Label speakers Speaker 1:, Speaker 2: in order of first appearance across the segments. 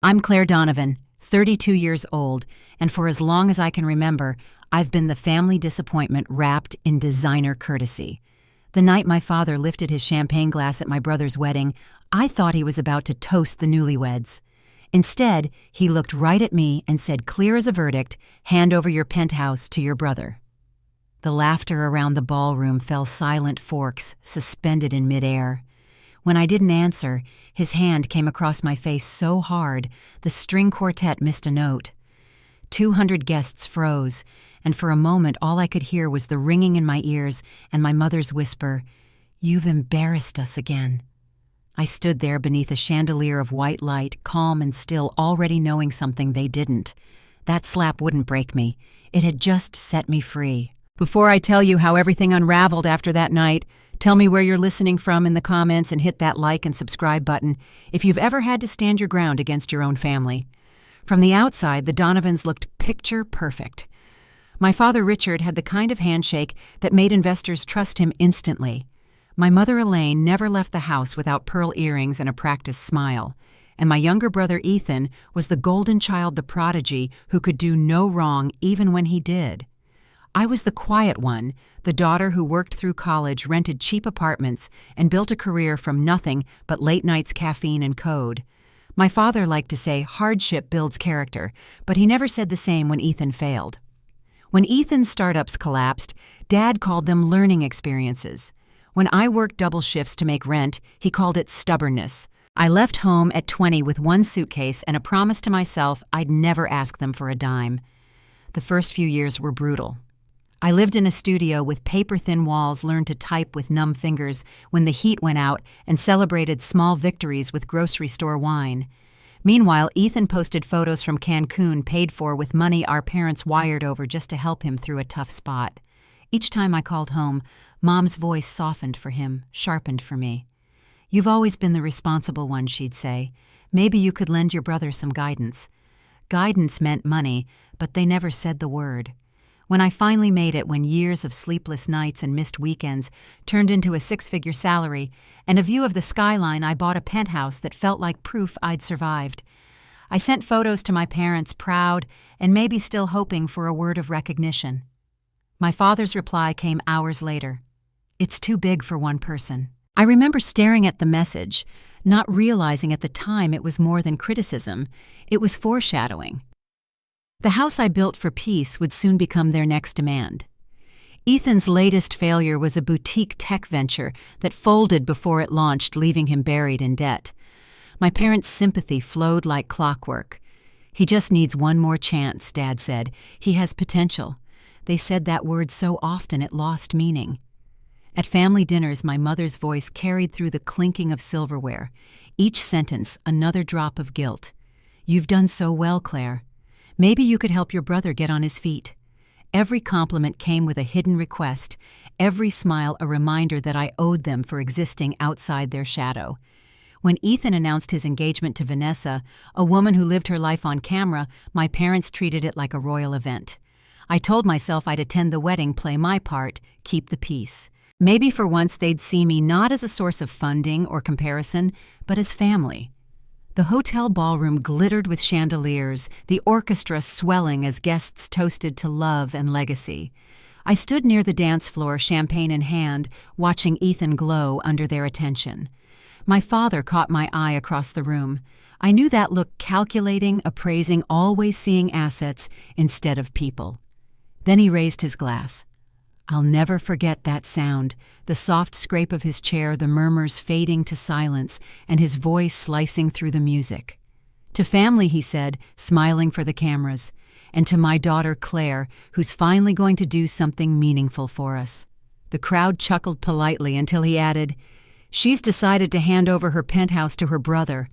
Speaker 1: I'm Claire Donovan, 32 years old, and for as long as I can remember, I've been the family disappointment wrapped in designer courtesy. The night my father lifted his champagne glass at my brother's wedding, I thought he was about to toast the newlyweds. Instead, he looked right at me and said, clear as a verdict, "Hand over your penthouse to your brother." The laughter around the ballroom fell silent forks, suspended in midair. When I didn't answer, his hand came across my face so hard, the string quartet missed a note. 200 guests froze, and for a moment all I could hear was the ringing in my ears and my mother's whisper, "You've embarrassed us again." I stood there beneath a chandelier of white light, calm and still, already knowing something they didn't. That slap wouldn't break me. It had just set me free. Before I tell you how everything unraveled after that night, tell me where you're listening from in the comments and hit that like and subscribe button if you've ever had to stand your ground against your own family. From the outside, the Donovans looked picture perfect. My father Richard had the kind of handshake that made investors trust him instantly. My mother Elaine never left the house without pearl earrings and a practiced smile. And my younger brother Ethan was the golden child, the prodigy, who could do no wrong even when he did. I was the quiet one, the daughter who worked through college, rented cheap apartments, and built a career from nothing but late nights, caffeine, and code. My father liked to say hardship builds character, but he never said the same when Ethan failed. When Ethan's startups collapsed, Dad called them learning experiences. When I worked double shifts to make rent, he called it stubbornness. I left home at 20 with one suitcase and a promise to myself I'd never ask them for a dime. The first few years were brutal. I lived in a studio with paper-thin walls, learned to type with numb fingers when the heat went out, and celebrated small victories with grocery store wine. Meanwhile, Ethan posted photos from Cancun paid for with money our parents wired over just to help him through a tough spot. Each time I called home, Mom's voice softened for him, sharpened for me. "You've always been the responsible one," she'd say. "Maybe you could lend your brother some guidance." Guidance meant money, but they never said the word. When I finally made it, when years of sleepless nights and missed weekends turned into a six-figure salary and a view of the skyline, I bought a penthouse that felt like proof I'd survived. I sent photos to my parents, proud and maybe still hoping for a word of recognition. My father's reply came hours later. "It's too big for one person." I remember staring at the message, not realizing at the time it was more than criticism. It was foreshadowing. The house I built for peace would soon become their next demand. Ethan's latest failure was a boutique tech venture that folded before it launched, leaving him buried in debt. My parents' sympathy flowed like clockwork. "He just needs one more chance," Dad said. "He has potential." They said that word so often it lost meaning. At family dinners, my mother's voice carried through the clinking of silverware. Each sentence, another drop of guilt. "You've done so well, Claire. Maybe you could help your brother get on his feet." Every compliment came with a hidden request, every smile a reminder that I owed them for existing outside their shadow. When Ethan announced his engagement to Vanessa, a woman who lived her life on camera, my parents treated it like a royal event. I told myself I'd attend the wedding, play my part, keep the peace. Maybe for once they'd see me not as a source of funding or comparison, but as family. The hotel ballroom glittered with chandeliers, the orchestra swelling as guests toasted to love and legacy. I stood near the dance floor, champagne in hand, watching Ethan glow under their attention. My father caught my eye across the room. I knew that look, calculating, appraising, always seeing assets instead of people. Then he raised his glass. I'll never forget that sound, the soft scrape of his chair, the murmurs fading to silence, and his voice slicing through the music. "To family," he said, smiling for the cameras, "and to my daughter Claire, who's finally going to do something meaningful for us." The crowd chuckled politely until he added, "She's decided to hand over her penthouse to her brother."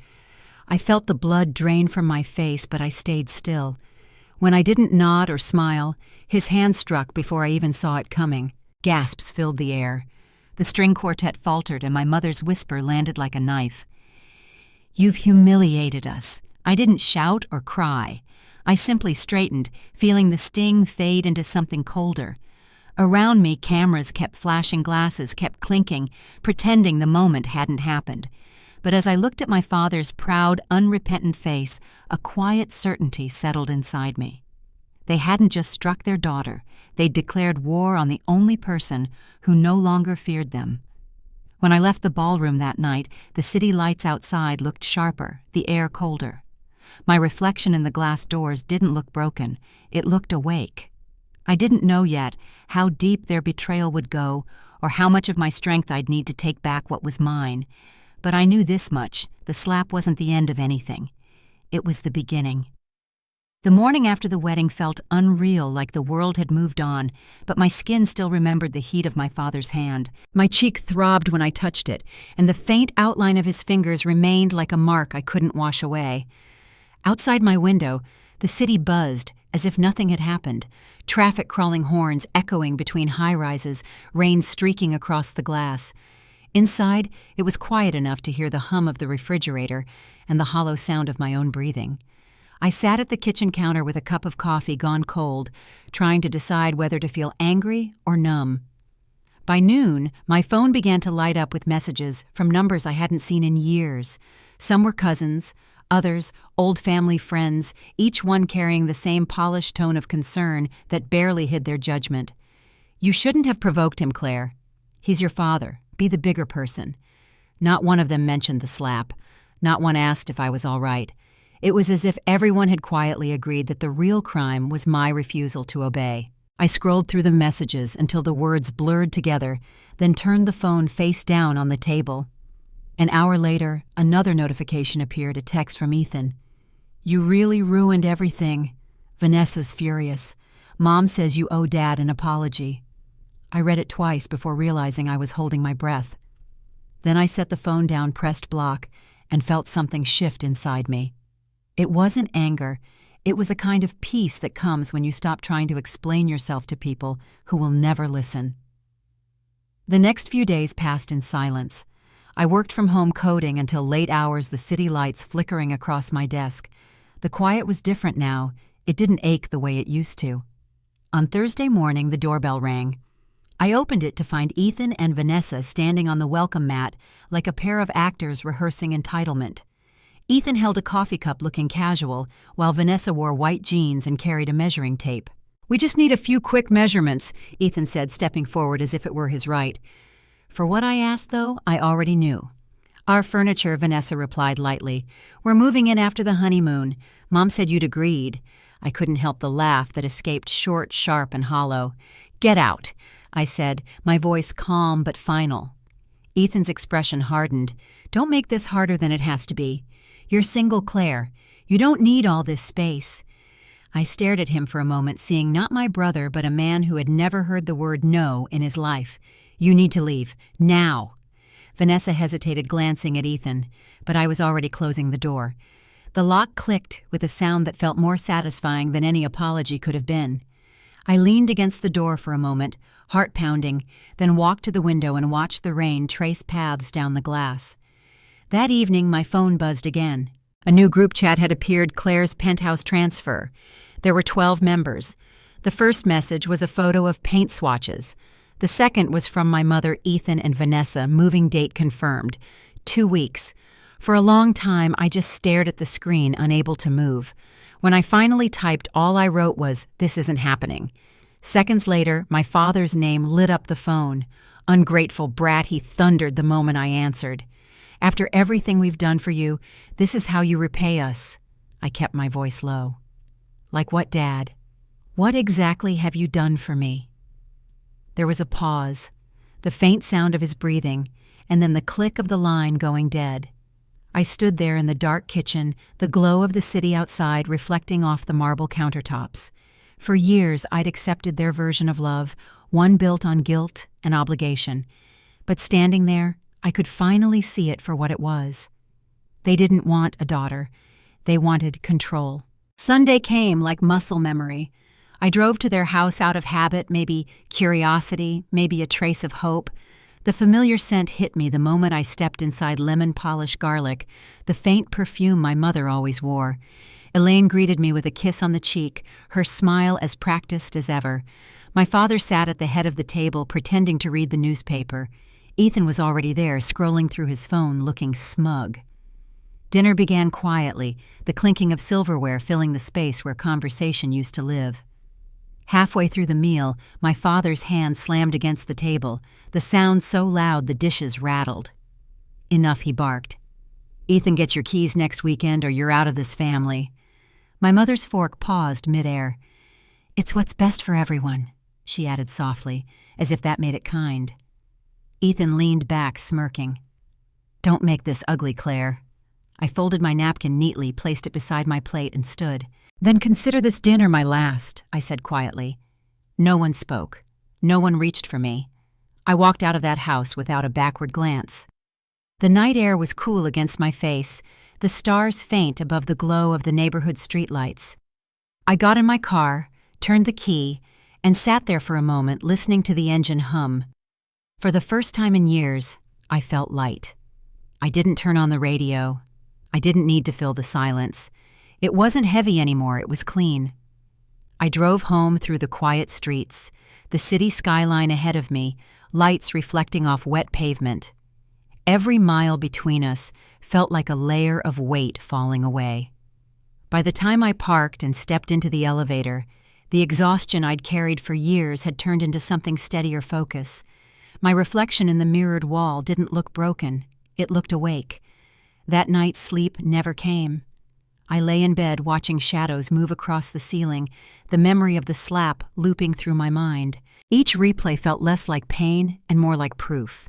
Speaker 1: I felt the blood drain from my face, but I stayed still. When I didn't nod or smile, his hand struck before I even saw it coming. Gasps filled the air. The string quartet faltered, and my mother's whisper landed like a knife. "You've humiliated us." I didn't shout or cry. I simply straightened, feeling the sting fade into something colder. Around me, cameras kept flashing, glasses kept clinking, pretending the moment hadn't happened. But as I looked at my father's proud, unrepentant face, a quiet certainty settled inside me. They hadn't just struck their daughter, they'd declared war on the only person who no longer feared them. When I left the ballroom that night, the city lights outside looked sharper, the air colder. My reflection in the glass doors didn't look broken, it looked awake. I didn't know yet how deep their betrayal would go or how much of my strength I'd need to take back what was mine. But I knew this much, the slap wasn't the end of anything. It was the beginning. The morning after the wedding felt unreal, like the world had moved on, but my skin still remembered the heat of my father's hand. My cheek throbbed when I touched it, and the faint outline of his fingers remained like a mark I couldn't wash away. Outside my window, the city buzzed, as if nothing had happened, traffic crawling horns echoing between high-rises, rain streaking across the glass. Inside, it was quiet enough to hear the hum of the refrigerator and the hollow sound of my own breathing. I sat at the kitchen counter with a cup of coffee gone cold, trying to decide whether to feel angry or numb. By noon, my phone began to light up with messages from numbers I hadn't seen in years. Some were cousins, others old family friends, each one carrying the same polished tone of concern that barely hid their judgment. "You shouldn't have provoked him, Claire. He's your father. Be the bigger person." Not one of them mentioned the slap. Not one asked if I was all right. It was as if everyone had quietly agreed that the real crime was my refusal to obey. I scrolled through the messages until the words blurred together, then turned the phone face down on the table. An hour later, another notification appeared, a text from Ethan. "You really ruined everything. Vanessa's furious. Mom says you owe Dad an apology." I read it twice before realizing I was holding my breath. Then I set the phone down, pressed block, and felt something shift inside me. It wasn't anger. It was a kind of peace that comes when you stop trying to explain yourself to people who will never listen. The next few days passed in silence. I worked from home coding until late hours, the city lights flickering across my desk. The quiet was different now. It didn't ache the way it used to. On Thursday morning, the doorbell rang. I opened it to find Ethan and Vanessa standing on the welcome mat like a pair of actors rehearsing entitlement. Ethan held a coffee cup looking casual, while Vanessa wore white jeans and carried a measuring tape. "We just need a few quick measurements," Ethan said, stepping forward as if it were his right. For what I asked, though, I already knew. "Our furniture," Vanessa replied lightly. "We're moving in after the honeymoon. Mom said you'd agreed." I couldn't help the laugh that escaped, short, sharp, and hollow. "Get out," I said, my voice calm but final. Ethan's expression hardened. "Don't make this harder than it has to be. You're single, Claire. You don't need all this space." I stared at him for a moment, seeing not my brother, but a man who had never heard the word no in his life. "You need to leave. Now." Vanessa hesitated, glancing at Ethan, but I was already closing the door. The lock clicked with a sound that felt more satisfying than any apology could have been. I leaned against the door for a moment, heart pounding, then walked to the window and watched the rain trace paths down the glass. That evening, my phone buzzed again. A new group chat had appeared, Claire's Penthouse transfer. There were 12 members. The first message was a photo of paint swatches. The second was from my mother, Ethan, and Vanessa, moving date confirmed. 2 weeks. For a long time, I just stared at the screen, unable to move. When I finally typed, all I wrote was, "This isn't happening." Seconds later, my father's name lit up the phone. "Ungrateful brat," he thundered the moment I answered. "After everything we've done for you, this is how you repay us." I kept my voice low. "Like what, Dad? What exactly have you done for me?" There was a pause, the faint sound of his breathing, and then the click of the line going dead. I stood there in the dark kitchen, the glow of the city outside reflecting off the marble countertops. For years, I'd accepted their version of love, one built on guilt and obligation. But standing there, I could finally see it for what it was. They didn't want a daughter. They wanted control. Sunday came like muscle memory. I drove to their house out of habit, maybe curiosity, maybe a trace of hope. The familiar scent hit me the moment I stepped inside lemon-polished garlic, the faint perfume my mother always wore. Elaine greeted me with a kiss on the cheek, her smile as practiced as ever. My father sat at the head of the table, pretending to read the newspaper. Ethan was already there, scrolling through his phone, looking smug. Dinner began quietly, the clinking of silverware filling the space where conversation used to live. Halfway through the meal, my father's hand slammed against the table, the sound so loud the dishes rattled. "Enough," he barked. "Ethan, get your keys next weekend or you're out of this family." My mother's fork paused midair. "It's what's best for everyone," she added softly, as if that made it kind. Ethan leaned back, smirking. "Don't make this ugly, Claire." I folded my napkin neatly, placed it beside my plate, and stood. "Then consider this dinner my last," I said quietly. No one spoke. No one reached for me. I walked out of that house without a backward glance. The night air was cool against my face, the stars faint above the glow of the neighborhood streetlights. I got in my car, turned the key, and sat there for a moment listening to the engine hum. For the first time in years, I felt light. I didn't turn on the radio. I didn't need to fill the silence. It wasn't heavy anymore, it was clean. I drove home through the quiet streets, the city skyline ahead of me, lights reflecting off wet pavement. Every mile between us felt like a layer of weight falling away. By the time I parked and stepped into the elevator, the exhaustion I'd carried for years had turned into something steadier focus. My reflection in the mirrored wall didn't look broken, it looked awake. That night sleep never came. I lay in bed watching shadows move across the ceiling, the memory of the slap looping through my mind. Each replay felt less like pain and more like proof.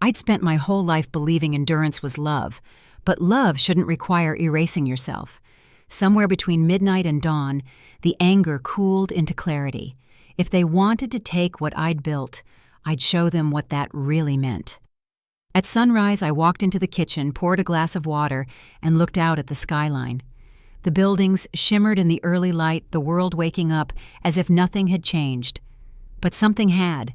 Speaker 1: I'd spent my whole life believing endurance was love, but love shouldn't require erasing yourself. Somewhere between midnight and dawn, the anger cooled into clarity. If they wanted to take what I'd built, I'd show them what that really meant. At sunrise, I walked into the kitchen, poured a glass of water, and looked out at the skyline. The buildings shimmered in the early light, the world waking up as if nothing had changed. But something had.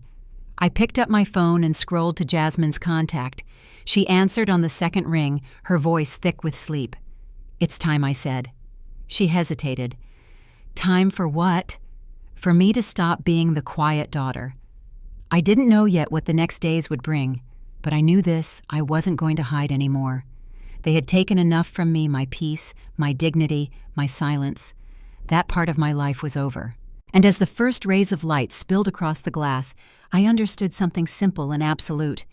Speaker 1: I picked up my phone and scrolled to Jasmine's contact. She answered on the second ring, her voice thick with sleep. "It's time," I said. She hesitated. "Time for what?" "For me to stop being the quiet daughter." I didn't know yet what the next days would bring. But I knew this, I wasn't going to hide anymore. They had taken enough from me, my peace, my dignity, my silence. That part of my life was over. And as the first rays of light spilled across the glass, I understood something simple and absolute.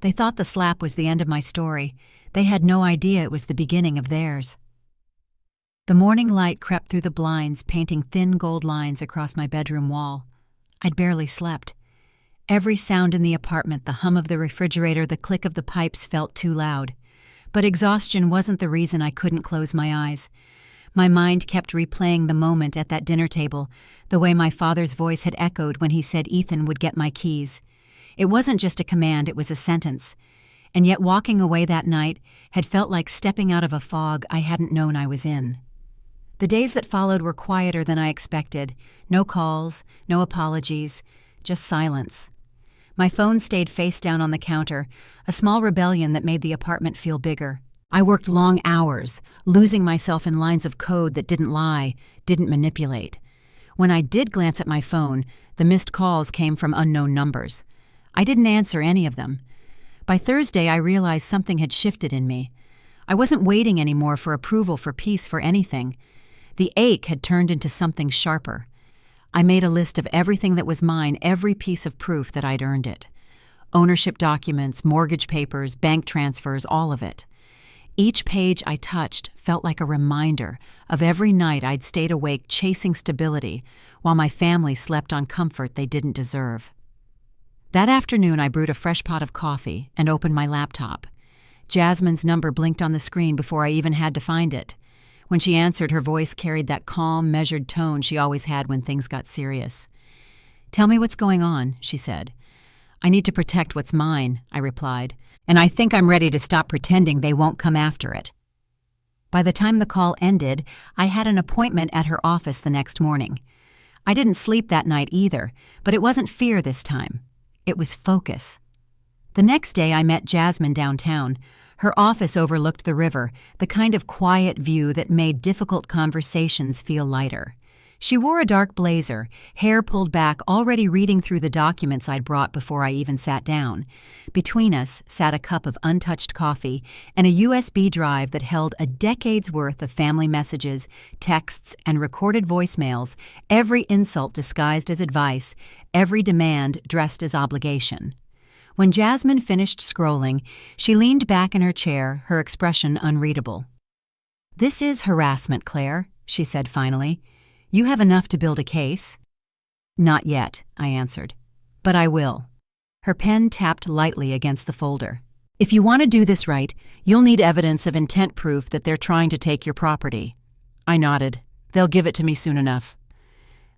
Speaker 1: They thought the slap was the end of my story. They had no idea it was the beginning of theirs. The morning light crept through the blinds, painting thin gold lines across my bedroom wall. I'd barely slept. Every sound in the apartment, the hum of the refrigerator, the click of the pipes felt too loud. But exhaustion wasn't the reason I couldn't close my eyes. My mind kept replaying the moment at that dinner table, the way my father's voice had echoed when he said Ethan would get my keys. It wasn't just a command, it was a sentence. And yet walking away that night had felt like stepping out of a fog I hadn't known I was in. The days that followed were quieter than I expected. No calls, no apologies, just silence. My phone stayed face down on the counter, a small rebellion that made the apartment feel bigger. I worked long hours, losing myself in lines of code that didn't lie, didn't manipulate. When I did glance at my phone, the missed calls came from unknown numbers. I didn't answer any of them. By Thursday, I realized something had shifted in me. I wasn't waiting anymore for approval, for peace, for anything. The ache had turned into something sharper. I made a list of everything that was mine, every piece of proof that I'd earned it. Ownership documents, mortgage papers, bank transfers, all of it. Each page I touched felt like a reminder of every night I'd stayed awake chasing stability while my family slept on comfort they didn't deserve. That afternoon, I brewed a fresh pot of coffee and opened my laptop. Jasmine's number blinked on the screen before I even had to find it. When she answered, her voice carried that calm, measured tone she always had when things got serious. "Tell me what's going on," she said. "I need to protect what's mine," I replied, "and I think I'm ready to stop pretending they won't come after it." By the time the call ended, I had an appointment at her office the next morning. I didn't sleep that night either, but it wasn't fear this time. It was focus. The next day, I met Jasmine downtown. Her office overlooked the river, the kind of quiet view that made difficult conversations feel lighter. She wore a dark blazer, hair pulled back, already reading through the documents I'd brought before I even sat down. Between us sat a cup of untouched coffee and a USB drive that held a decade's worth of family messages, texts, and recorded voicemails, every insult disguised as advice, every demand dressed as obligation. When Jasmine finished scrolling, she leaned back in her chair, her expression unreadable. "This is harassment, Claire," she said finally. "You have enough to build a case?" "Not yet," I answered. "But I will." Her pen tapped lightly against the folder. "If you want to do this right, you'll need evidence of intent proof that they're trying to take your property." I nodded. "They'll give it to me soon enough."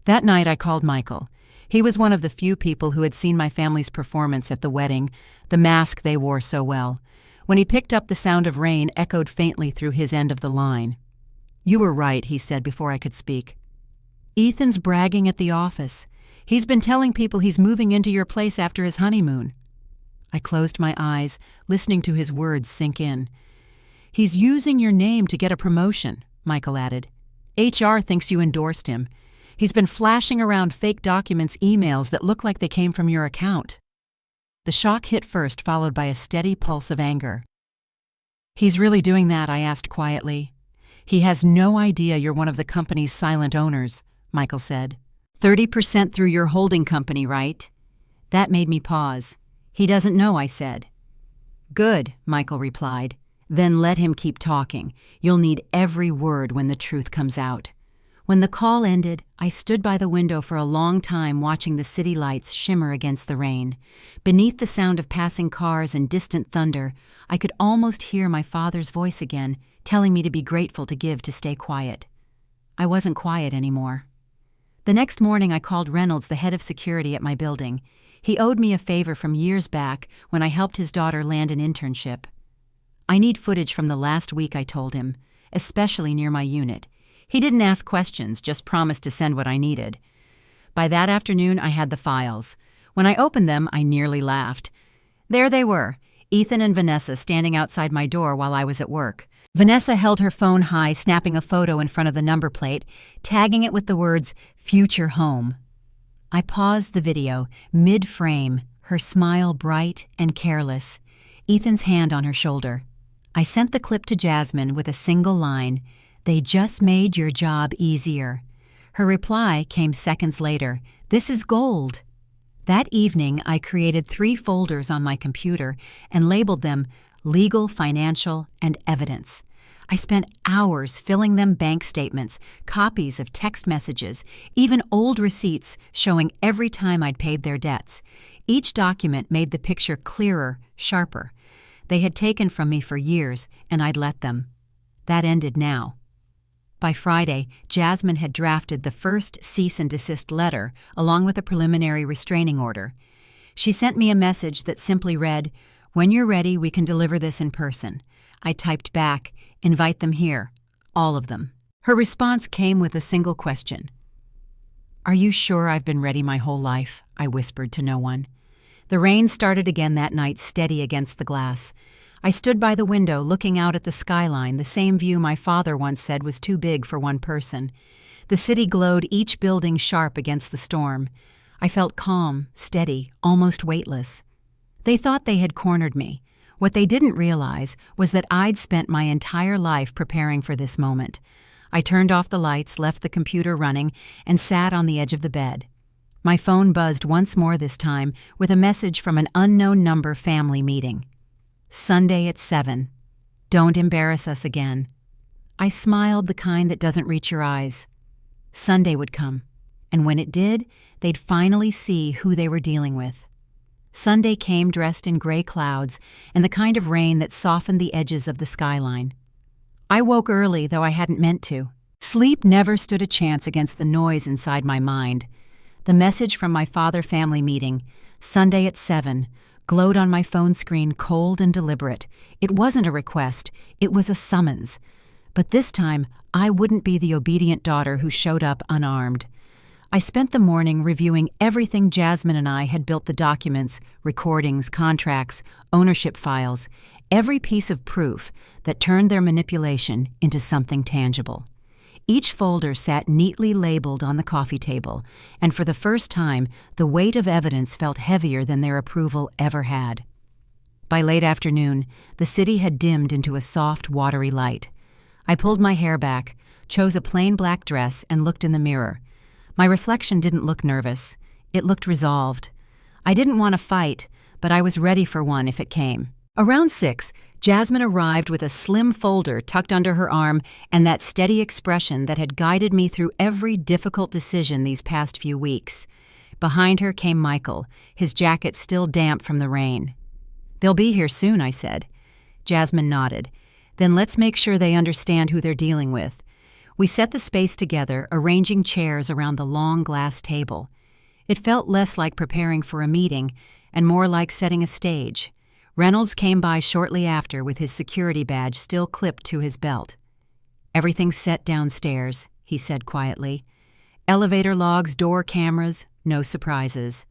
Speaker 1: That night I called Michael. He was one of the few people who had seen my family's performance at the wedding, the mask they wore so well. When he picked up, the sound of rain echoed faintly through his end of the line. "You were right," he said before I could speak. "Ethan's bragging at the office. He's been telling people he's moving into your place after his honeymoon." I closed my eyes, listening to his words sink in. "He's using your name to get a promotion," Michael added. "HR thinks you endorsed him. He's been flashing around fake documents, emails that look like they came from your account." The shock hit first, followed by a steady pulse of anger. "He's really doing that?" I asked quietly. "He has no idea you're one of the company's silent owners," Michael said. 30% through your holding company, right?" That made me pause. "He doesn't know," I said. "Good," Michael replied. "Then let him keep talking. You'll need every word when the truth comes out." When the call ended, I stood by the window for a long time watching the city lights shimmer against the rain. Beneath the sound of passing cars and distant thunder, I could almost hear my father's voice again, telling me to be grateful to stay quiet. I wasn't quiet anymore. The next morning I called Reynolds, the head of security at my building. He owed me a favor from years back when I helped his daughter land an internship. "I need footage from the last week," I told him, "especially near my unit." He didn't ask questions, just promised to send what I needed. By that afternoon, I had the files. When I opened them, I nearly laughed. There they were, Ethan and Vanessa standing outside my door while I was at work. Vanessa held her phone high, snapping a photo in front of the number plate, tagging it with the words, "Future Home." I paused the video, mid-frame, her smile bright and careless, Ethan's hand on her shoulder. I sent the clip to Jasmine with a single line, "They just made your job easier." Her reply came seconds later, "This is gold." That evening, I created 3 folders on my computer and labeled them Legal, Financial, and Evidence. I spent hours filling them bank statements, copies of text messages, even old receipts showing every time I'd paid their debts. Each document made the picture clearer, sharper. They had taken from me for years, and I'd let them. That ended now. By Friday, Jasmine had drafted the first cease and desist letter, along with a preliminary restraining order. She sent me a message that simply read, "When you're ready, we can deliver this in person." I typed back, "Invite them here, all of them." Her response came with a single question. "Are you sure I've been ready my whole life?" I whispered to no one. The rain started again that night, steady against the glass. I stood by the window looking out at the skyline, the same view my father once said was too big for one person. The city glowed, each building sharp against the storm. I felt calm, steady, almost weightless. They thought they had cornered me. What they didn't realize was that I'd spent my entire life preparing for this moment. I turned off the lights, left the computer running, and sat on the edge of the bed. My phone buzzed once more this time with a message from an unknown number family meeting. "Sunday at 7. Don't embarrass us again." I smiled, the kind that doesn't reach your eyes. Sunday would come, and when it did, they'd finally see who they were dealing with. Sunday came dressed in gray clouds and the kind of rain that softened the edges of the skyline. I woke early, though I hadn't meant to. Sleep never stood a chance against the noise inside my mind. The message from my father family meeting, Sunday at 7, glowed on my phone screen, cold and deliberate. It wasn't a request, it was a summons. But this time, I wouldn't be the obedient daughter who showed up unarmed. I spent the morning reviewing everything Jasmine and I had built: the documents, recordings, contracts, ownership files, every piece of proof that turned their manipulation into something tangible. Each folder sat neatly labeled on the coffee table, and for the first time, the weight of evidence felt heavier than their approval ever had. By late afternoon, the city had dimmed into a soft, watery light. I pulled my hair back, chose a plain black dress, and looked in the mirror. My reflection didn't look nervous. It looked resolved. I didn't want to fight, but I was ready for one if it came. Around 6, Jasmine arrived with a slim folder tucked under her arm and that steady expression that had guided me through every difficult decision these past few weeks. Behind her came Michael, his jacket still damp from the rain. "They'll be here soon," I said. Jasmine nodded. "Then let's make sure they understand who they're dealing with." We set the space together, arranging chairs around the long glass table. It felt less like preparing for a meeting and more like setting a stage. Reynolds came by shortly after with his security badge still clipped to his belt. "Everything's set downstairs," he said quietly. "Elevator logs, door cameras, no surprises."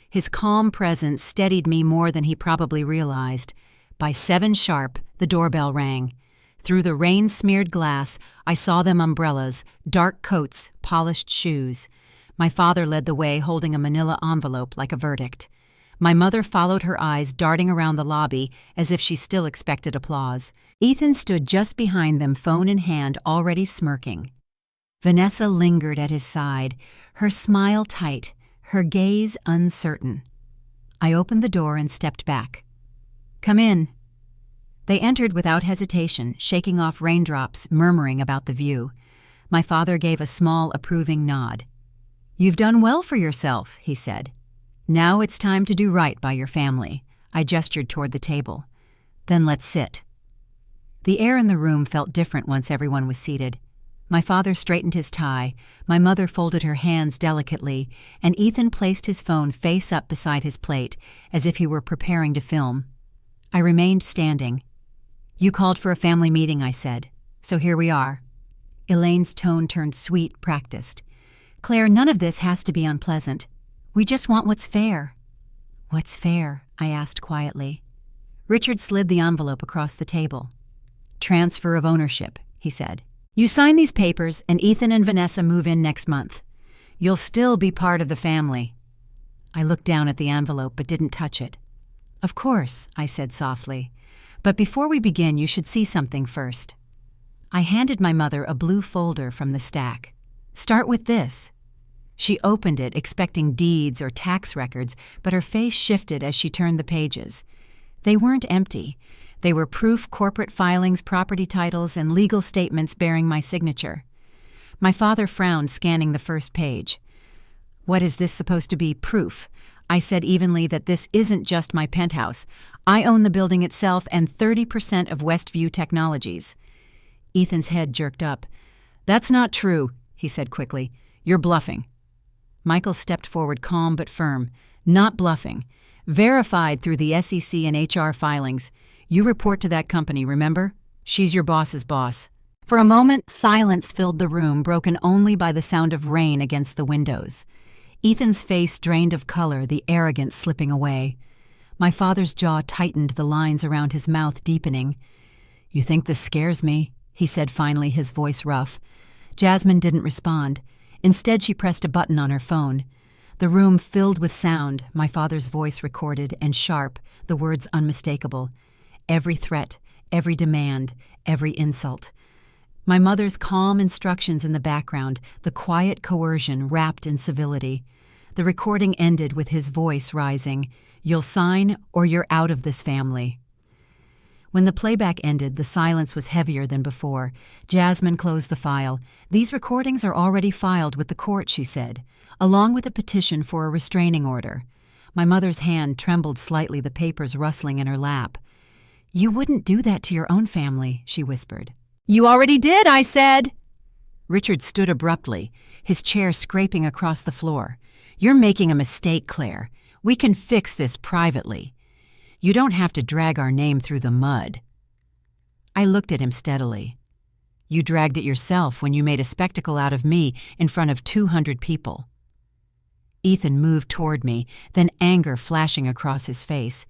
Speaker 1: His calm presence steadied me more than he probably realized. By 7 sharp, the doorbell rang. Through the rain-smeared glass, I saw them umbrellas, dark coats, polished shoes. My father led the way holding a manila envelope like a verdict. My mother followed her eyes darting around the lobby as if she still expected applause. Ethan stood just behind them, phone in hand, already smirking. Vanessa lingered at his side, her smile tight, her gaze uncertain. I opened the door and stepped back. "Come in." They entered without hesitation, shaking off raindrops, murmuring about the view. My father gave a small, approving nod. "You've done well for yourself," he said. "Now it's time to do right by your family." I gestured toward the table. "Then let's sit." The air in the room felt different once everyone was seated. My father straightened his tie, my mother folded her hands delicately, and Ethan placed his phone face up beside his plate, as if he were preparing to film. I remained standing. "You called for a family meeting," I said. "So here we are." Elaine's tone turned sweet, practiced. "Claire, none of this has to be unpleasant. We just want what's fair." "What's fair?" I asked quietly. Richard slid the envelope across the table. "Transfer of ownership," he said. "You sign these papers and Ethan and Vanessa move in next month. You'll still be part of the family." I looked down at the envelope but didn't touch it. "Of course," I said softly. "But before we begin, you should see something first." I handed my mother a blue folder from the stack. "Start with this." She opened it, expecting deeds or tax records, but her face shifted as she turned the pages. They weren't empty. They were proof corporate filings, property titles, and legal statements bearing my signature. My father frowned, scanning the first page. "What is this supposed to be, proof?" I said evenly that this isn't just my penthouse. I own the building itself and 30% of Westview Technologies. Ethan's head jerked up. "That's not true," he said quickly. "You're bluffing." Michael stepped forward, calm but firm. "Not bluffing. Verified through the SEC and HR filings. You report to that company, remember? She's your boss's boss." For a moment, silence filled the room, broken only by the sound of rain against the windows. Ethan's face drained of color, the arrogance slipping away. My father's jaw tightened, the lines around his mouth deepening. "You think this scares me?" he said finally, his voice rough. Jasmine didn't respond. Instead, she pressed a button on her phone. The room filled with sound, my father's voice recorded and sharp, the words unmistakable. Every threat, every demand, every insult. My mother's calm instructions in the background, the quiet coercion wrapped in civility. The recording ended with his voice rising. "You'll sign or you're out of this family." When the playback ended, the silence was heavier than before. Jasmine closed the file. "These recordings are already filed with the court," she said, along with a petition for a restraining order. My mother's hand trembled slightly, the papers rustling in her lap. "You wouldn't do that to your own family," she whispered. "You already did," I said. Richard stood abruptly, his chair scraping across the floor. "You're making a mistake, Claire. We can fix this privately. You don't have to drag our name through the mud." I looked at him steadily. "You dragged it yourself when you made a spectacle out of me in front of 200 people. Ethan moved toward me, then anger flashing across his face.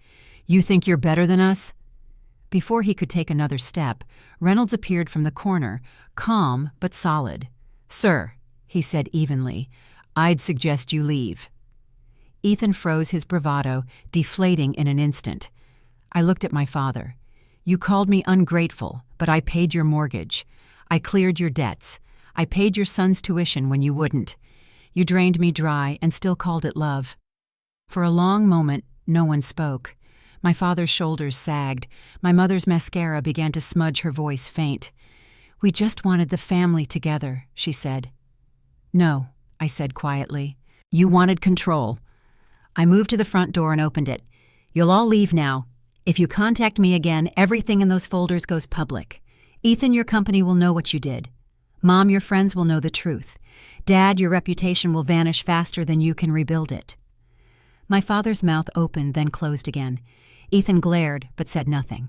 Speaker 1: "You think you're better than us?" Before he could take another step, Reynolds appeared from the corner, calm but solid. "Sir," he said evenly, "I'd suggest you leave." Ethan froze his bravado, deflating in an instant. I looked at my father. "You called me ungrateful, but I paid your mortgage. I cleared your debts. I paid your son's tuition when you wouldn't. You drained me dry and still called it love." For a long moment, no one spoke. My father's shoulders sagged. My mother's mascara began to smudge her voice faint. "We just wanted the family together," she said. "No," I said quietly. "You wanted control." I moved to the front door and opened it. "You'll all leave now. If you contact me again, everything in those folders goes public. Ethan, your company will know what you did. Mom, your friends will know the truth. Dad, your reputation will vanish faster than you can rebuild it." My father's mouth opened, then closed again. Ethan glared, but said nothing.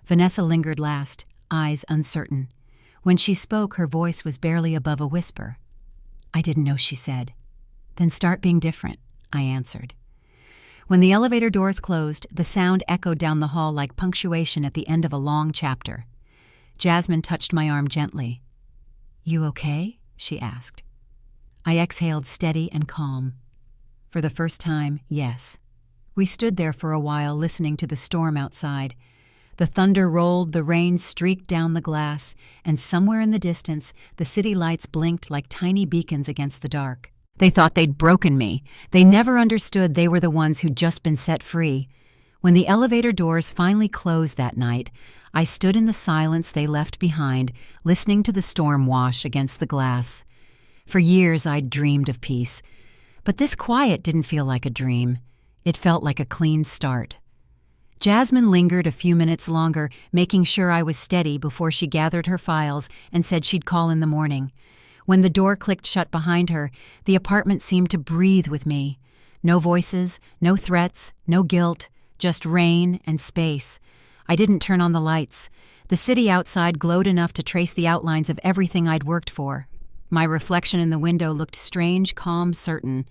Speaker 1: Vanessa lingered last, eyes uncertain. When she spoke, her voice was barely above a whisper. "I didn't know," she said. "Then start being different," I answered. When the elevator doors closed, the sound echoed down the hall like punctuation at the end of a long chapter. Jasmine touched my arm gently. "You okay?" she asked. I exhaled, steady and calm. For the first time, yes. We stood there for a while, listening to the storm outside. The thunder rolled, the rain streaked down the glass, and somewhere in the distance, the city lights blinked like tiny beacons against the dark. They thought they'd broken me. They never understood they were the ones who'd just been set free. When the elevator doors finally closed that night, I stood in the silence they left behind, listening to the storm wash against the glass. For years I'd dreamed of peace. But this quiet didn't feel like a dream. It felt like a clean start. Jasmine lingered a few minutes longer, making sure I was steady before she gathered her files and said she'd call in the morning. When the door clicked shut behind her, the apartment seemed to breathe with me. No voices, no threats, no guilt, just rain and space. I didn't turn on the lights. The city outside glowed enough to trace the outlines of everything I'd worked for. My reflection in the window looked strange, calm, certain.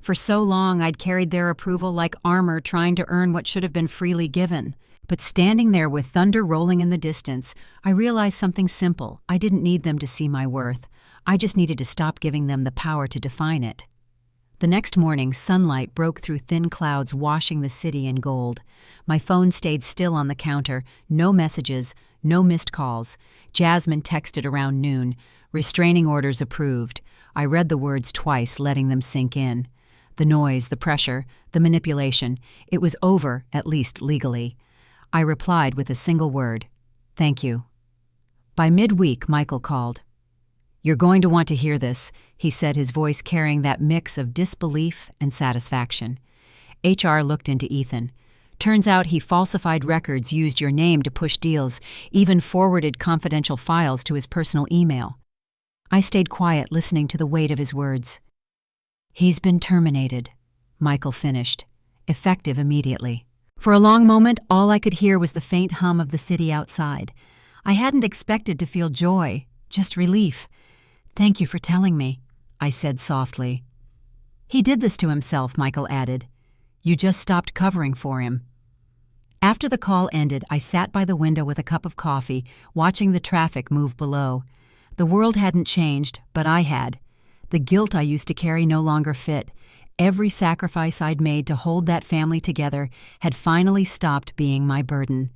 Speaker 1: For so long I'd carried their approval like armor, trying to earn what should have been freely given. But standing there with thunder rolling in the distance, I realized something simple. I didn't need them to see my worth. I just needed to stop giving them the power to define it. The next morning, sunlight broke through thin clouds, washing the city in gold. My phone stayed still on the counter. No messages, no missed calls. Jasmine texted around noon. Restraining orders approved. I read the words twice, letting them sink in. The noise, the pressure, the manipulation. It was over, at least legally. I replied with a single word. "Thank you." By midweek, Michael called. "You're going to want to hear this," he said, his voice carrying that mix of disbelief and satisfaction. HR looked into Ethan. "Turns out he falsified records, used your name to push deals, even forwarded confidential files to his personal email." I stayed quiet, listening to the weight of his words. "He's been terminated," Michael finished, effective immediately. For a long moment, all I could hear was the faint hum of the city outside. I hadn't expected to feel joy, just relief. "Thank you for telling me," I said softly. "He did this to himself," Michael added. "You just stopped covering for him." After the call ended, I sat by the window with a cup of coffee, watching the traffic move below. The world hadn't changed, but I had. The guilt I used to carry no longer fit. Every sacrifice I'd made to hold that family together had finally stopped being my burden.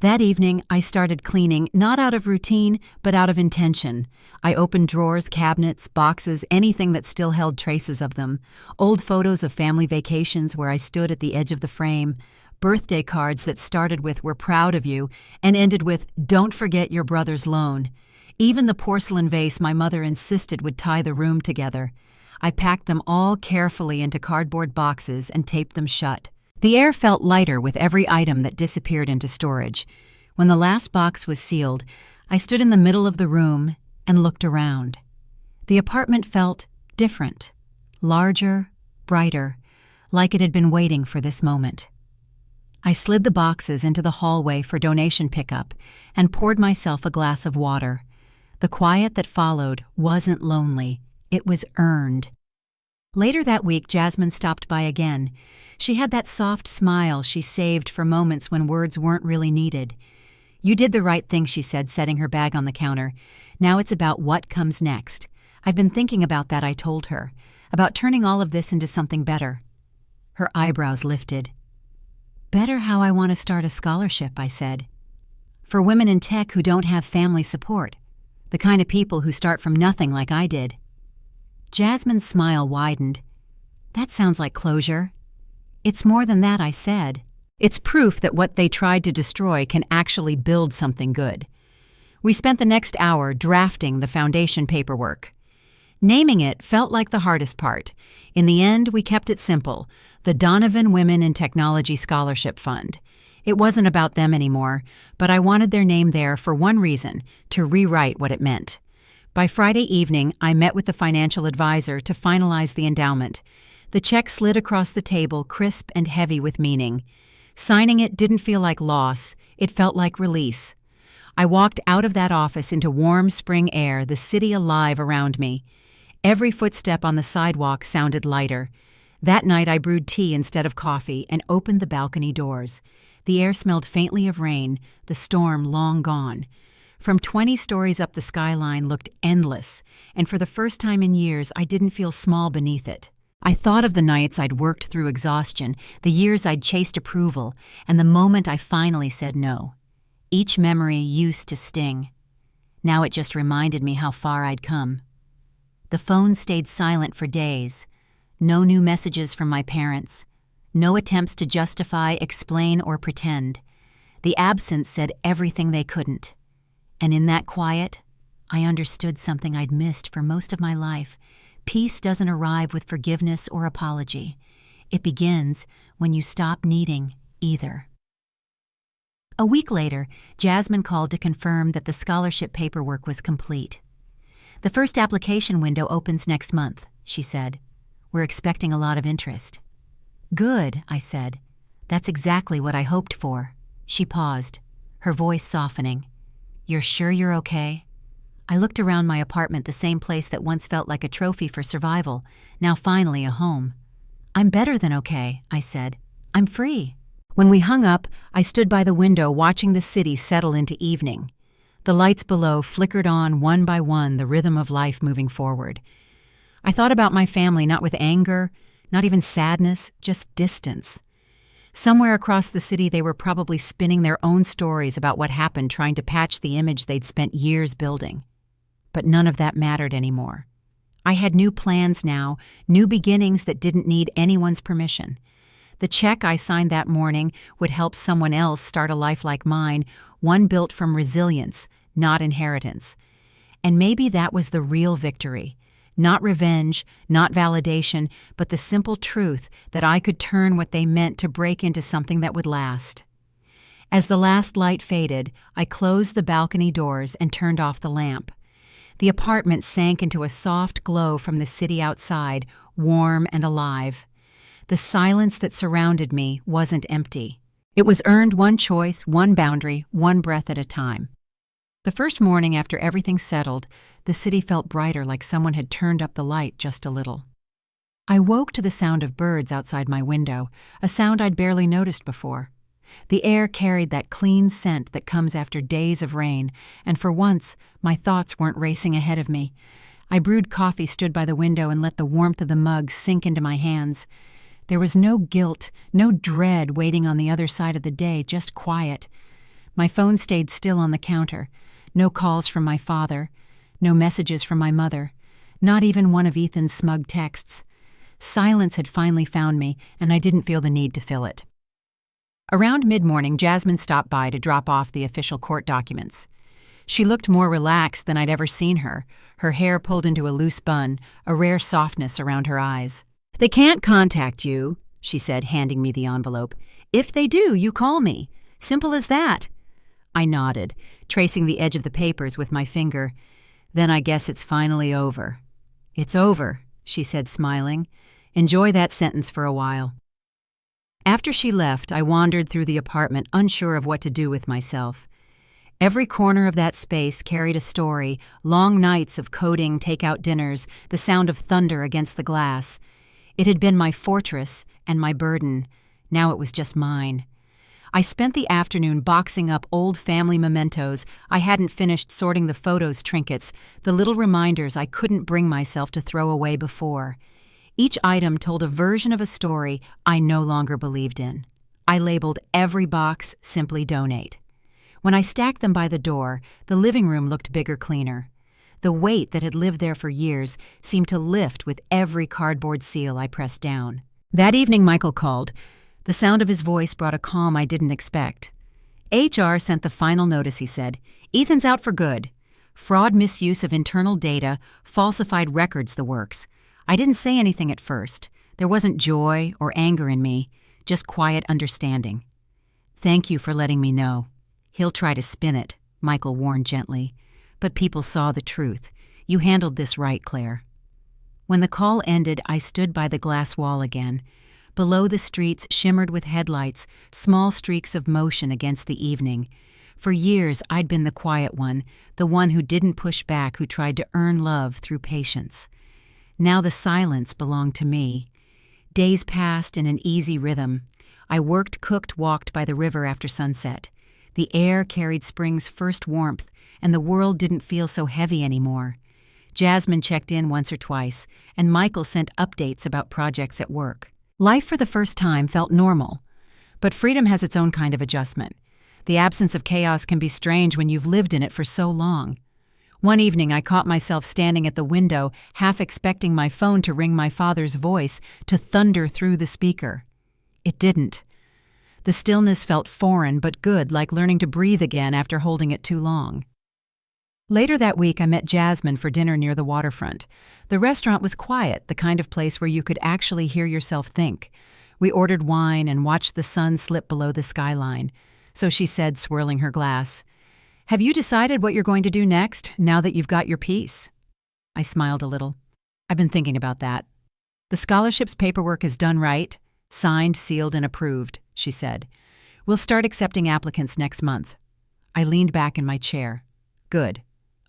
Speaker 1: That evening, I started cleaning, not out of routine, but out of intention. I opened drawers, cabinets, boxes, anything that still held traces of them. Old photos of family vacations where I stood at the edge of the frame. Birthday cards that started with "We're proud of you" and ended with "Don't forget your brother's loan." Even the porcelain vase my mother insisted would tie the room together. I packed them all carefully into cardboard boxes and taped them shut. The air felt lighter with every item that disappeared into storage. When the last box was sealed, I stood in the middle of the room and looked around. The apartment felt different, larger, brighter, like it had been waiting for this moment. I slid the boxes into the hallway for donation pickup and poured myself a glass of water. The quiet that followed wasn't lonely. It was earned. Later that week, Jasmine stopped by again. She had that soft smile she saved for moments when words weren't really needed. "You did the right thing," she said, setting her bag on the counter. "Now it's about what comes next." "I've been thinking about that," I told her. "About turning all of this into something better." Her eyebrows lifted. "Better how I want to start a scholarship," I said. "For women in tech who don't have family support. The kind of people who start from nothing like I did." Jasmine's smile widened. "That sounds like closure." "It's more than that," I said. "It's proof that what they tried to destroy can actually build something good." We spent the next hour drafting the foundation paperwork. Naming it felt like the hardest part. In the end, we kept it simple: the Donovan Women in Technology Scholarship Fund. It wasn't about them anymore, but I wanted their name there for one reason: to rewrite what it meant. By Friday evening, I met with the financial advisor to finalize the endowment. The check slid across the table, crisp and heavy with meaning. Signing it didn't feel like loss, it felt like release. I walked out of that office into warm spring air, the city alive around me. Every footstep on the sidewalk sounded lighter. That night I brewed tea instead of coffee and opened the balcony doors. The air smelled faintly of rain, the storm long gone. From 20 stories up, the skyline looked endless, and for the first time in years I didn't feel small beneath it. I thought of the nights I'd worked through exhaustion, the years I'd chased approval, and the moment I finally said no. Each memory used to sting. Now it just reminded me how far I'd come. The phone stayed silent for days. No new messages from my parents. No attempts to justify, explain, or pretend. The absence said everything they couldn't. And in that quiet, I understood something I'd missed for most of my life. Peace doesn't arrive with forgiveness or apology. It begins when you stop needing either. A week later, Jasmine called to confirm that the scholarship paperwork was complete. "The first application window opens next month," she said. "We're expecting a lot of interest." "Good," I said. "That's exactly what I hoped for." She paused, her voice softening. "You're sure you're okay?" I looked around my apartment, the same place that once felt like a trophy for survival, now finally a home. "I'm better than okay," I said. "I'm free." When we hung up, I stood by the window watching the city settle into evening. The lights below flickered on one by one, the rhythm of life moving forward. I thought about my family, not with anger, not even sadness, just distance. Somewhere across the city they were probably spinning their own stories about what happened, trying to patch the image they'd spent years building. But none of that mattered anymore. I had new plans now, new beginnings that didn't need anyone's permission. The check I signed that morning would help someone else start a life like mine, one built from resilience, not inheritance. And maybe that was the real victory. Not revenge, not validation, but the simple truth that I could turn what they meant to break into something that would last. As the last light faded, I closed the balcony doors and turned off the lamp. The apartment sank into a soft glow from the city outside, warm and alive. The silence that surrounded me wasn't empty. It was earned one choice, one boundary, one breath at a time. The first morning after everything settled, the city felt brighter, like someone had turned up the light just a little. I woke to the sound of birds outside my window, a sound I'd barely noticed before. The air carried that clean scent that comes after days of rain, and for once, my thoughts weren't racing ahead of me. I brewed coffee, stood by the window, and let the warmth of the mug sink into my hands. There was no guilt, no dread waiting on the other side of the day, just quiet. My phone stayed still on the counter. No calls from my father, no messages from my mother, not even one of Ethan's smug texts. Silence had finally found me, and I didn't feel the need to fill it. Around mid-morning, Jasmine stopped by to drop off the official court documents. She looked more relaxed than I'd ever seen her, her hair pulled into a loose bun, a rare softness around her eyes. "They can't contact you," she said, handing me the envelope. "If they do, you call me. Simple as that." I nodded, tracing the edge of the papers with my finger. "Then I guess it's finally over." "It's over," she said, smiling. "Enjoy that sentence for a while." After she left, I wandered through the apartment, unsure of what to do with myself. Every corner of that space carried a story, long nights of coding, takeout dinners, the sound of thunder against the glass. It had been my fortress and my burden. Now it was just mine. I spent the afternoon boxing up old family mementos. I hadn't finished sorting the photos, trinkets, the little reminders I couldn't bring myself to throw away before. Each item told a version of a story I no longer believed in. I labeled every box "Simply Donate." When I stacked them by the door, the living room looked bigger, cleaner. The weight that had lived there for years seemed to lift with every cardboard seal I pressed down. That evening, Michael called. The sound of his voice brought a calm I didn't expect. HR sent the final notice, he said. "Ethan's out for good. Fraud, misuse of internal data, falsified records, the works." I didn't say anything at first. There wasn't joy or anger in me, just quiet understanding. "Thank you for letting me know." "He'll try to spin it," Michael warned gently. "But people saw the truth. You handled this right, Claire." When the call ended, I stood by the glass wall again. Below, the streets shimmered with headlights, small streaks of motion against the evening. For years, I'd been the quiet one, the one who didn't push back, who tried to earn love through patience. Now the silence belonged to me. Days passed in an easy rhythm. I worked, cooked, walked by the river after sunset. The air carried spring's first warmth, and the world didn't feel so heavy anymore. Jasmine checked in once or twice, and Michael sent updates about projects at work. Life for the first time felt normal. But freedom has its own kind of adjustment. The absence of chaos can be strange when you've lived in it for so long. One evening I caught myself standing at the window, half expecting my phone to ring my father's voice, to thunder through the speaker. It didn't. The stillness felt foreign but good, like learning to breathe again after holding it too long. Later that week, I met Jasmine for dinner near the waterfront. The restaurant was quiet, the kind of place where you could actually hear yourself think. We ordered wine and watched the sun slip below the skyline. So she said, swirling her glass, "Have you decided what you're going to do next, now that you've got your piece?" I smiled a little. "I've been thinking about that. The scholarship's paperwork is done right, signed, sealed, and approved," she said. "We'll start accepting applicants next month." I leaned back in my chair. Good.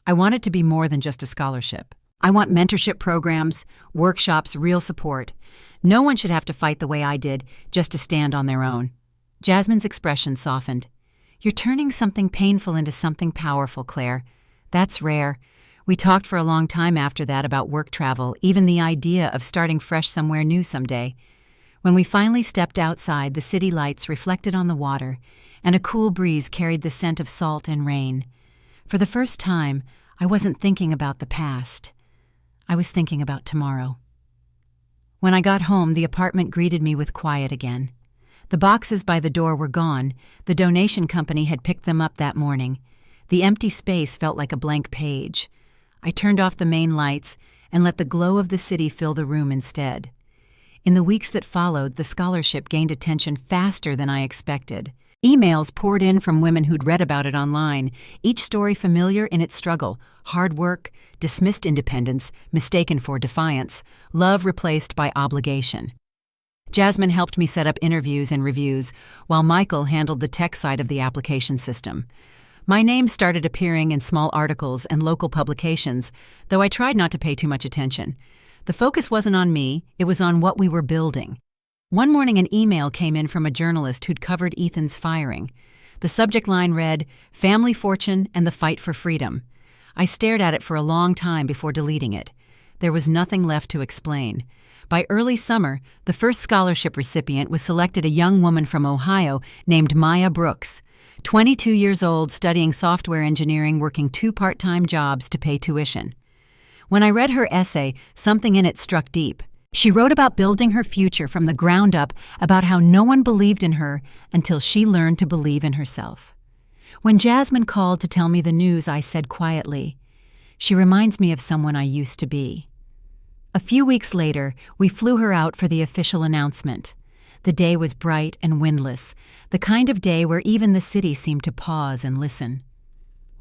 Speaker 1: I want it to be more than just a scholarship. I want mentorship programs, workshops, real support. No one should have to fight the way I did just to stand on their own. Jasmine's expression softened. "You're turning something painful into something powerful, Claire. That's rare." We talked for a long time after that about work travel, even the idea of starting fresh somewhere new someday. When we finally stepped outside, the city lights reflected on the water, and a cool breeze carried the scent of salt and rain. For the first time, I wasn't thinking about the past. I was thinking about tomorrow. When I got home, the apartment greeted me with quiet again. The boxes by the door were gone. The donation company had picked them up that morning. The empty space felt like a blank page. I turned off the main lights and let the glow of the city fill the room instead. In the weeks that followed, the scholarship gained attention faster than I expected. Emails poured in from women who'd read about it online, each story familiar in its struggle: hard work, dismissed independence, mistaken for defiance, love replaced by obligation. Jasmine helped me set up interviews and reviews, while Michael handled the tech side of the application system. My name started appearing in small articles and local publications, though I tried not to pay too much attention. The focus wasn't on me, it was on what we were building. One morning an email came in from a journalist who'd covered Ethan's firing. The subject line read, "Family Fortune and the Fight for Freedom." I stared at it for a long time before deleting it. There was nothing left to explain. By early summer, the first scholarship recipient was selected, a young woman from Ohio named Maya Brooks, 22 years old, studying software engineering, working 2 part-time jobs to pay tuition. When I read her essay, something in it struck deep. She wrote about building her future from the ground up, about how no one believed in her until she learned to believe in herself. When Jasmine called to tell me the news, I said quietly, "She reminds me of someone I used to be." A few weeks later, we flew her out for the official announcement. The day was bright and windless, the kind of day where even the city seemed to pause and listen.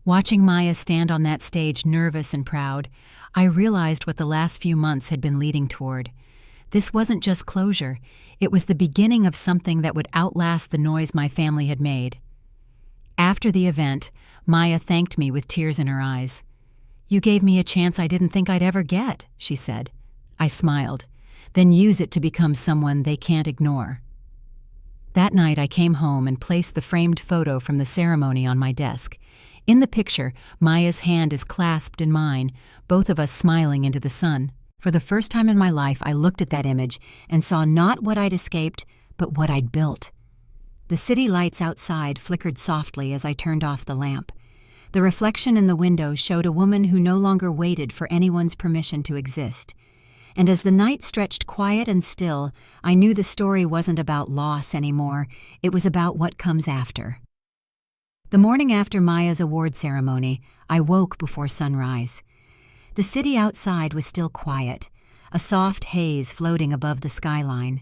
Speaker 1: Watching Maya stand on that stage, nervous and proud, I realized what the last few months had been leading toward. This wasn't just closure, it was the beginning of something that would outlast the noise my family had made. After the event, Maya thanked me with tears in her eyes. "You gave me a chance I didn't think I'd ever get," she said. I smiled. "Then use it to become someone they can't ignore." That night I came home and placed the framed photo from the ceremony on my desk. In the picture, Maya's hand is clasped in mine, both of us smiling into the sun. For the first time in my life, I looked at that image and saw not what I'd escaped, but what I'd built. The city lights outside flickered softly as I turned off the lamp. The reflection in the window showed a woman who no longer waited for anyone's permission to exist. And as the night stretched quiet and still, I knew the story wasn't about loss anymore. It was about what comes after. The morning after Maya's award ceremony, I woke before sunrise. The city outside was still quiet, a soft haze floating above the skyline.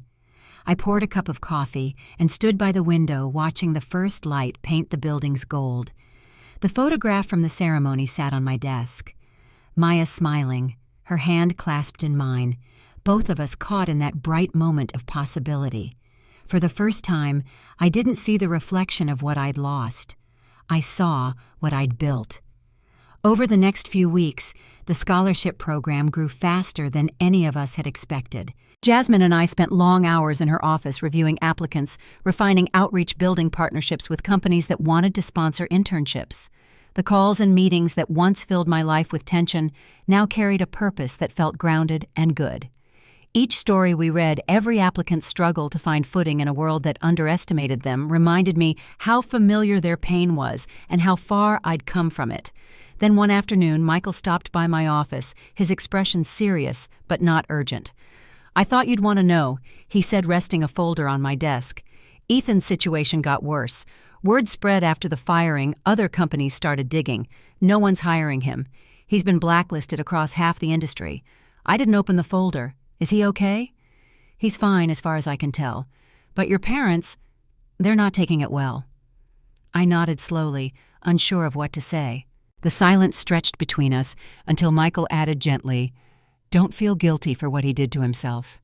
Speaker 1: I poured a cup of coffee and stood by the window watching the first light paint the buildings gold. The photograph from the ceremony sat on my desk. Maya smiling, her hand clasped in mine, both of us caught in that bright moment of possibility. For the first time, I didn't see the reflection of what I'd lost. I saw what I'd built. Over the next few weeks, the scholarship program grew faster than any of us had expected. Jasmine and I spent long hours in her office reviewing applicants, refining outreach building partnerships with companies that wanted to sponsor internships. The calls and meetings that once filled my life with tension now carried a purpose that felt grounded and good. Each story we read, every applicant's struggle to find footing in a world that underestimated them, reminded me how familiar their pain was and how far I'd come from it. Then one afternoon, Michael stopped by my office, his expression serious but not urgent. "I thought you'd want to know," he said, resting a folder on my desk. "Ethan's situation got worse. Word spread after the firing, other companies started digging. No one's hiring him. He's been blacklisted across half the industry. I didn't open the folder. Is he okay?" "He's fine as far as I can tell. But your parents, they're not taking it well." I nodded slowly, unsure of what to say. The silence stretched between us until Michael added gently, "Don't feel guilty for what he did to himself."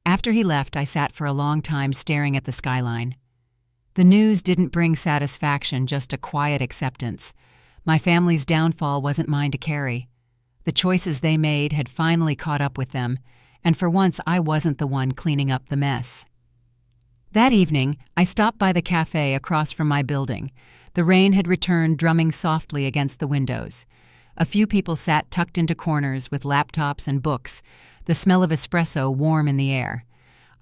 Speaker 1: After he left, I sat for a long time staring at the skyline. The news didn't bring satisfaction, just a quiet acceptance. My family's downfall wasn't mine to carry. The choices they made had finally caught up with them, and for once I wasn't the one cleaning up the mess. That evening, I stopped by the cafe across from my building. The rain had returned, drumming softly against the windows. A few people sat tucked into corners with laptops and books, the smell of espresso warm in the air.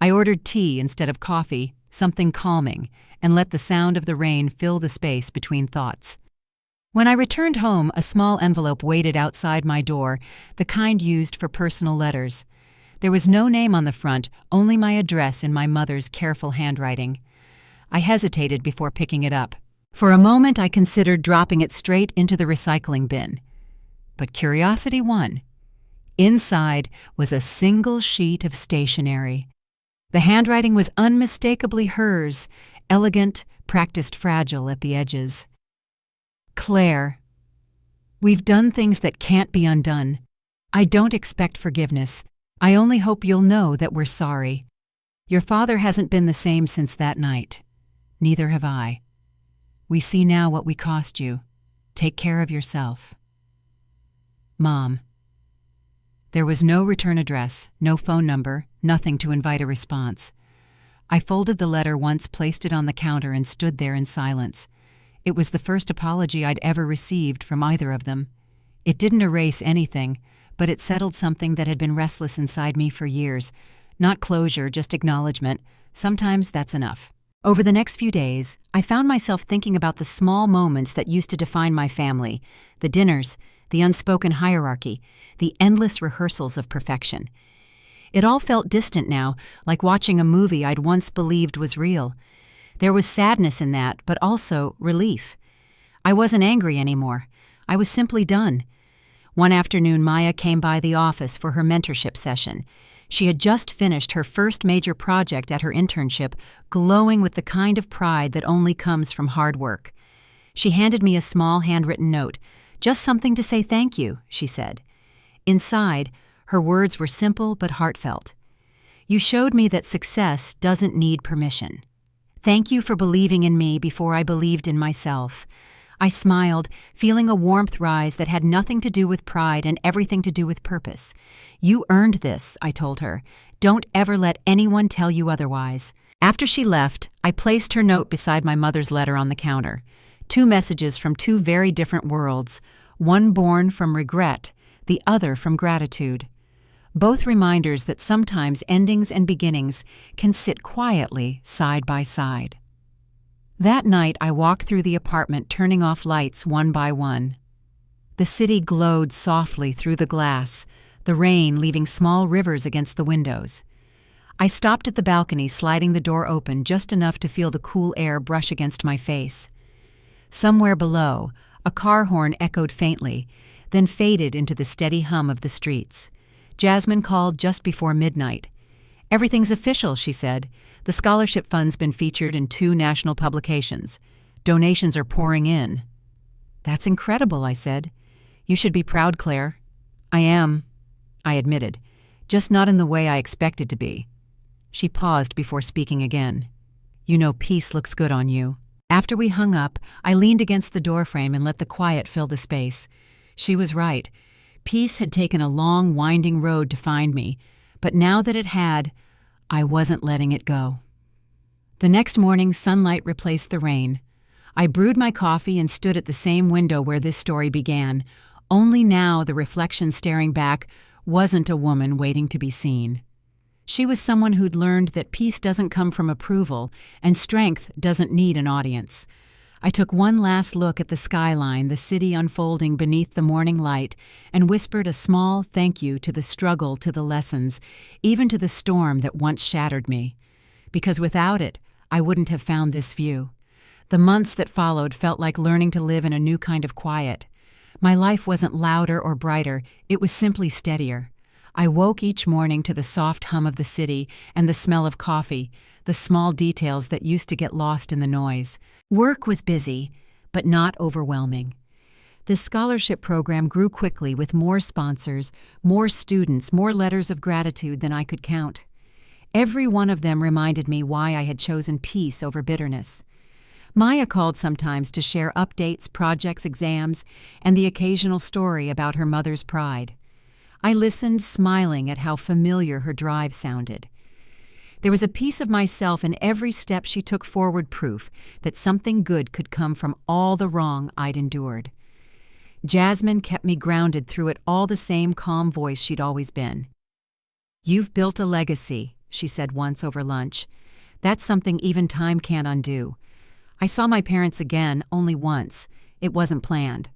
Speaker 1: I ordered tea instead of coffee, something calming, and let the sound of the rain fill the space between thoughts. When I returned home, a small envelope waited outside my door, the kind used for personal letters. There was no name on the front, only my address in my mother's careful handwriting. I hesitated before picking it up. For a moment, I considered dropping it straight into the recycling bin. But curiosity won. Inside was a single sheet of stationery. The handwriting was unmistakably hers, elegant, practiced fragile at the edges. "Claire, we've done things that can't be undone. I don't expect forgiveness. I only hope you'll know that we're sorry. Your father hasn't been the same since that night. Neither have I. We see now what we cost you. Take care of yourself. Mom." There was no return address, no phone number, nothing to invite a response. I folded the letter once, placed it on the counter, and stood there in silence. It was the first apology I'd ever received from either of them. It didn't erase anything, but it settled something that had been restless inside me for years. Not closure, just acknowledgement. Sometimes that's enough. Over the next few days, I found myself thinking about the small moments that used to define my family, the dinners, the unspoken hierarchy, the endless rehearsals of perfection. It all felt distant now, like watching a movie I'd once believed was real. There was sadness in that, but also relief. I wasn't angry anymore. I was simply done. One afternoon, Maya came by the office for her mentorship session. She had just finished her first major project at her internship, glowing with the kind of pride that only comes from hard work. She handed me a small handwritten note. "Just something to say thank you," she said. Inside, her words were simple but heartfelt. "You showed me that success doesn't need permission. Thank you for believing in me before I believed in myself." I smiled, feeling a warmth rise that had nothing to do with pride and everything to do with purpose. "You earned this," I told her. "Don't ever let anyone tell you otherwise." After she left, I placed her note beside my mother's letter on the counter. 2 messages from 2 very different worlds, one born from regret, the other from gratitude. Both reminders that sometimes endings and beginnings can sit quietly side by side. That night I walked through the apartment, turning off lights one by one. The city glowed softly through the glass, the rain leaving small rivers against the windows. I stopped at the balcony, sliding the door open just enough to feel the cool air brush against my face. Somewhere below, a car horn echoed faintly, then faded into the steady hum of the streets. Jasmine called just before midnight. "Everything's official," she said. "The scholarship fund's been featured in 2 national publications. Donations are pouring in." "That's incredible," I said. "You should be proud, Claire." "I am," I admitted, "just not in the way I expected to be." She paused before speaking again. "You know peace looks good on you." After we hung up, I leaned against the doorframe and let the quiet fill the space. She was right. Peace had taken a long, winding road to find me, but now that it had, I wasn't letting it go. The next morning, sunlight replaced the rain. I brewed my coffee and stood at the same window where this story began, only now the reflection staring back wasn't a woman waiting to be seen. She was someone who'd learned that peace doesn't come from approval and strength doesn't need an audience. I took one last look at the skyline, the city unfolding beneath the morning light, and whispered a small thank you to the struggle, to the lessons, even to the storm that once shattered me. Because without it, I wouldn't have found this view. The months that followed felt like learning to live in a new kind of quiet. My life wasn't louder or brighter, it was simply steadier. I woke each morning to the soft hum of the city and the smell of coffee, the small details that used to get lost in the noise. Work was busy, but not overwhelming. The scholarship program grew quickly with more sponsors, more students, more letters of gratitude than I could count. Every one of them reminded me why I had chosen peace over bitterness. Maya called sometimes to share updates, projects, exams, and the occasional story about her mother's pride. I listened, smiling at how familiar her drive sounded. There was a piece of myself in every step she took forward, proof that something good could come from all the wrong I'd endured. Jasmine kept me grounded through it, all the same calm voice she'd always been. "You've built a legacy," she said once over lunch. "That's something even time can't undo." I saw my parents again, only once. It wasn't planned.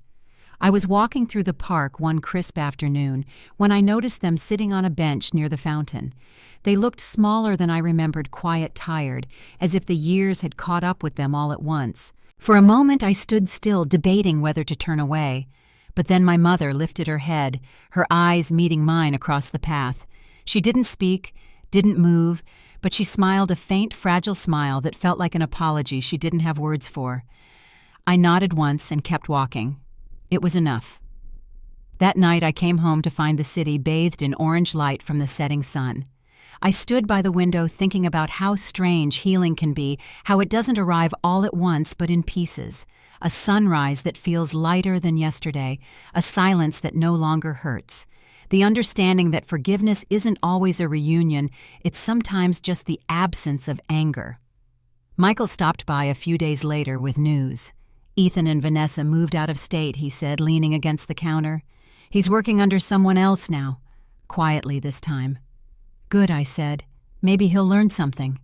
Speaker 1: I was walking through the park one crisp afternoon when I noticed them sitting on a bench near the fountain. They looked smaller than I remembered, quiet, tired, as if the years had caught up with them all at once. For a moment I stood still, debating whether to turn away. But then my mother lifted her head, her eyes meeting mine across the path. She didn't speak, didn't move, but she smiled a faint, fragile smile that felt like an apology she didn't have words for. I nodded once and kept walking. It was enough. That night I came home to find the city bathed in orange light from the setting sun. I stood by the window thinking about how strange healing can be, how it doesn't arrive all at once but in pieces. A sunrise that feels lighter than yesterday, a silence that no longer hurts. The understanding that forgiveness isn't always a reunion, it's sometimes just the absence of anger. Michael stopped by a few days later with news. "Ethan and Vanessa moved out of state," he said, leaning against the counter. "He's working under someone else now." Quietly this time. "Good," I said. "Maybe he'll learn something."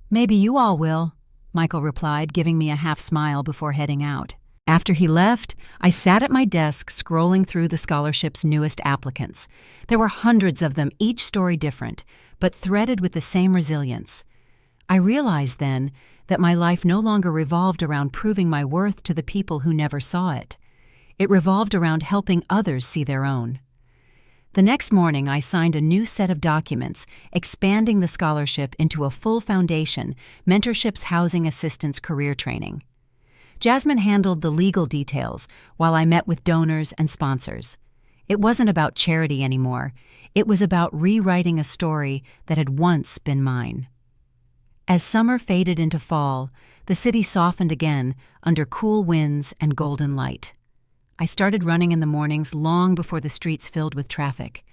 Speaker 1: "Maybe you all will," Michael replied, giving me a half-smile before heading out. After he left, I sat at my desk scrolling through the scholarship's newest applicants. There were hundreds of them, each story different, but threaded with the same resilience. I realized then that my life no longer revolved around proving my worth to the people who never saw it. It revolved around helping others see their own. The next morning, I signed a new set of documents, expanding the scholarship into a full foundation, mentorships, housing assistance, career training. Jasmine handled the legal details while I met with donors and sponsors. It wasn't about charity anymore. It was about rewriting a story that had once been mine. As summer faded into fall, the city softened again under cool winds and golden light. I started running in the mornings long before the streets filled with traffic.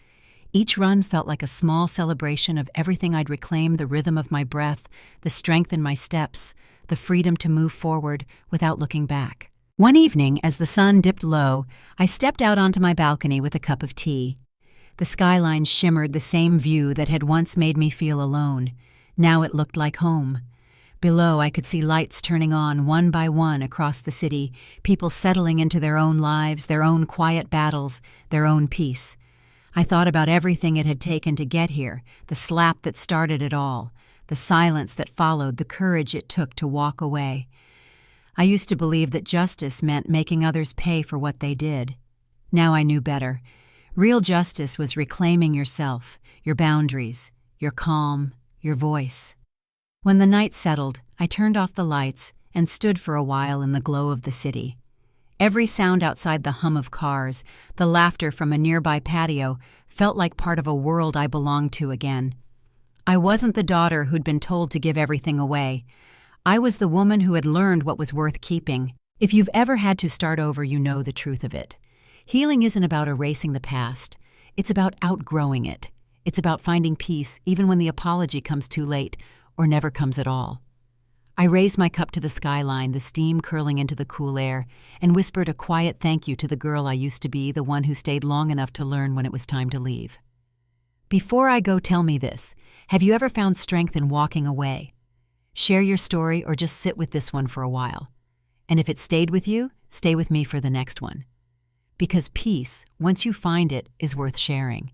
Speaker 1: Each run felt like a small celebration of everything I'd reclaimed: the rhythm of my breath, the strength in my steps, the freedom to move forward without looking back. One evening, as the sun dipped low, I stepped out onto my balcony with a cup of tea. The skyline shimmered the same view that had once made me feel alone. Now it looked like home. Below, I could see lights turning on one by one across the city, people settling into their own lives, their own quiet battles, their own peace. I thought about everything it had taken to get here, the slap that started it all, the silence that followed, the courage it took to walk away. I used to believe that justice meant making others pay for what they did. Now I knew better. Real justice was reclaiming yourself, your boundaries, your calm, your voice. When the night settled, I turned off the lights and stood for a while in the glow of the city. Every sound outside, the hum of cars, the laughter from a nearby patio, felt like part of a world I belonged to again. I wasn't the daughter who'd been told to give everything away. I was the woman who had learned what was worth keeping. If you've ever had to start over, you know the truth of it. Healing isn't about erasing the past. It's about outgrowing it. It's about finding peace even when the apology comes too late or never comes at all. I raised my cup to the skyline, the steam curling into the cool air, and whispered a quiet thank you to the girl I used to be, the one who stayed long enough to learn when it was time to leave. Before I go, tell me this. Have you ever found strength in walking away? Share your story or just sit with this one for a while. And if it stayed with you, stay with me for the next one. Because peace, once you find it, is worth sharing.